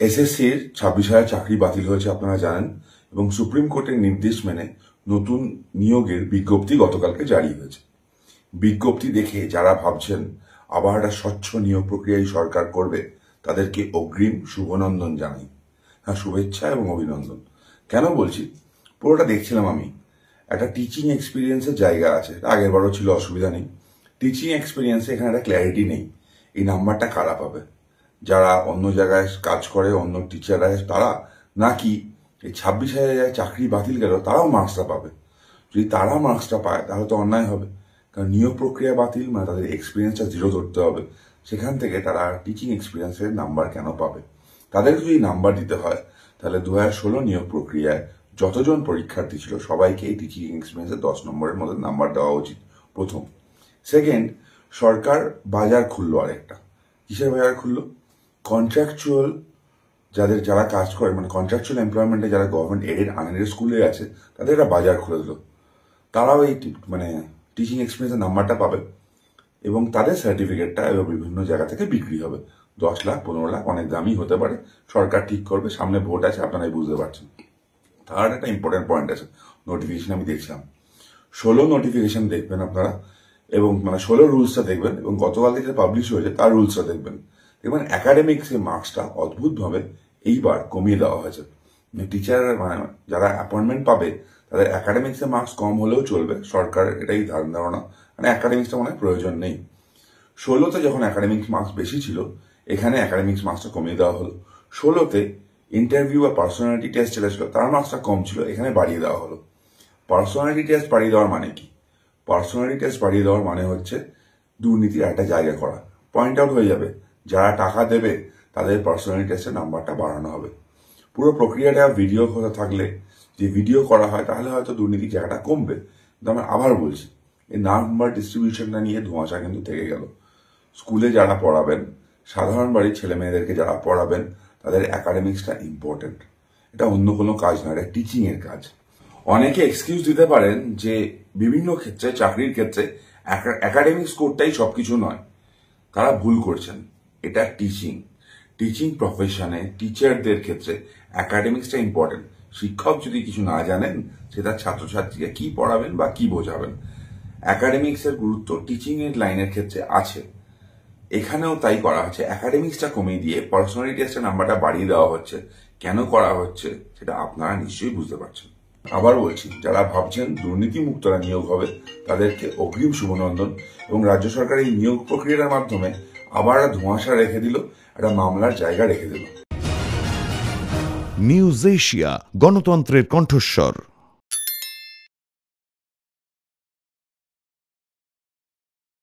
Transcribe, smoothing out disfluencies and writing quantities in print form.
এসএসসির 26,000 চাকরি বাতিল হয়েছে আপনারা জানেন, এবং সুপ্রিম কোর্টের নির্দেশ মেনে নতুন নিয়োগের বিজ্ঞপ্তি গতকালকে জারি হয়েছে। বিজ্ঞপ্তি দেখে যারা ভাবছেন আবার একটা স্বচ্ছ নিয়োগ প্রক্রিয়ায় সরকার করবে, তাদেরকে অগ্রিম শুভনন্দন জানাই। হ্যাঁ, শুভেচ্ছা এবং অভিনন্দন। কেন বলছি, পুরোটা দেখছিলাম আমি। একটা টিচিং এক্সপিরিয়েন্সের জায়গা আছে, আগের বারও ছিল, অসুবিধা নেই। টিচিং এক্সপিরিয়েন্সে এখানে একটা ক্ল্যারিটি নেই, এই নাম্বারটা কারা পাবে। যারা অন্য জায়গায় কাজ করে, অন্য টিচাররা, তারা নাকি এই 26,000 চাকরি বাতিল গেল তারাও মার্কসটা পাবে। যদি তারা মার্কসটা পায় তাহলে তো অন্যায় হবে, কারণ নিয়োগ প্রক্রিয়া বাতিল মানে তাদের এক্সপিরিয়েন্সটা জিরো ধরতে হবে। সেখান থেকে তারা টিচিং এক্সপিরিয়েন্সের নাম্বার কেন পাবে? তাদেরকে যদি নাম্বার দিতে হয় তাহলে 2016 নিয়োগ প্রক্রিয়ায় যতজন পরীক্ষার্থী ছিল সবাইকে এই টিচিং এক্সপিরিয়েন্সের 10 নম্বরের মধ্যে নাম্বার দেওয়া উচিত, প্রথম। সেকেন্ড, সরকার বাজার খুললো আরেকটা। কিসের বাজার খুললো? কন্ট্রাকচুয়াল যারা কাজ করে, মানে কন্ট্রাকচুয়াল এমপ্লয়মেন্টে যারা গভর্নমেন্ট এডেড আনএডেড স্কুলে আছে, তাদের একটা বাজার খুলে দিল। তারাও এই টিচিং এক্সপিরিয়েন্সের নাম্বারটা পাবে এবং তাদের সার্টিফিকেটটা এবার বিভিন্ন জায়গা থেকে বিক্রি হবে। 10 লাখ 15 লাখ, অনেক দামই হতে পারে, সরকার ঠিক করবে। সামনে ভোট আছে, আপনারাই বুঝতে পারছেন। তার একটা ইম্পর্টেন্ট পয়েন্ট আছে, নোটিফিকেশন আমি দেখছিলাম। 16 নোটিফিকেশন দেখবেন আপনারা, এবং 16 রুলসটা দেখবেন, এবং গতকাল থেকে পাবলিশ হয়েছে তার রুলসটা দেখবেন। দেখবেন একাডেমিক্সের মার্কসটা অদ্ভুতভাবে এইবার কমিয়ে দেওয়া হয়েছে। টিচার যারা অ্যাপয়েন্টমেন্ট পাবে তাদের একাডেমিক্সের মার্কস কম হলেও চলবে, সরকারের এটাই ধারণা। একাডেমিক্সটা মনে হয় প্রয়োজন নেই। 16তে যখন একাডেমিক্স মার্কস বেশি ছিল, এখানে একাডেমিক্স মার্কসটা কমিয়ে দেওয়া হলো। 16তে ইন্টারভিউ বা পার্সোনালিটি টেস্ট যেটা ছিল তার মার্কসটা কম ছিল, এখানে বাড়িয়ে দেওয়া হলো। পার্সোনালিটি টেস্ট বাড়িয়ে দেওয়ার মানে কি? পার্সোনালিটি টেস্ট বাড়িয়ে দেওয়ার মানে হচ্ছে দুর্নীতির একটা জায়গা করা। পয়েন্ট আউট হয়ে যাবে, যারা টাকা দেবে তাদের পার্সোনালিটি টেস্টের নাম্বারটা বাড়ানো হবে। পুরো প্রক্রিয়াটা ভিডিও থাকলে, যে ভিডিও করা হয়, তাহলে হয়তো দুর্নীতির জায়গাটা কমবে। কিন্তু আমি আবার বলছি, এই নাম্বার ডিস্ট্রিবিউশনটা নিয়ে ধোঁয়াশা কিন্তু থেকে গেল। স্কুলে যারা পড়াবেন, সাধারণ বাড়ির ছেলে মেয়েদেরকে যারা পড়াবেন, তাদের একাডেমিক্সটা ইম্পর্টেন্ট। এটা অন্য কোনো কাজ নয়, এটা টিচিং এর কাজ। অনেকে এক্সকিউজ দিতে পারেন যে বিভিন্ন ক্ষেত্রে, চাকরির ক্ষেত্রে একাডেমিক স্কোরটাই সবকিছু নয়। তারা ভুল করছেন। এটা টিচিং প্রফেশনে টিচারদের ক্ষেত্রে একাডেমিক্সটা ইম্পর্টেন্ট। শিক্ষক যদি কিছু না জানেন, সেটা ছাত্রছাত্রীকে কি পড়াবেন বা কি বোঝাবেন। একাডেমিক্সের গুরুত্ব টিচিং এর লাইনের ক্ষেত্রে আছে, এখানেও তাই করা হচ্ছে। একাডেমিক্সটা কমিয়ে দিয়ে পার্সোনালিটি টেস্টের নাম্বারটা বাড়িয়ে দেওয়া হচ্ছে। কেন করা হচ্ছে সেটা আপনারা নিশ্চয়ই বুঝতে পারছেন। আবার বলছি, যারা ভাবছেন দুর্নীতিমুক্তরা নিয়োগ হবে, তাদেরকে অগ্রিম শুভনন্দন। এবং রাজ্য সরকার এই নিয়োগ প্রক্রিয়ার মাধ্যমে আবার ধোঁয়াশা রেখে দিল, একটা মামলার জায়গা রেখে দিল। নিউজ এশিয়া, গণতন্ত্রের কণ্ঠস্বর।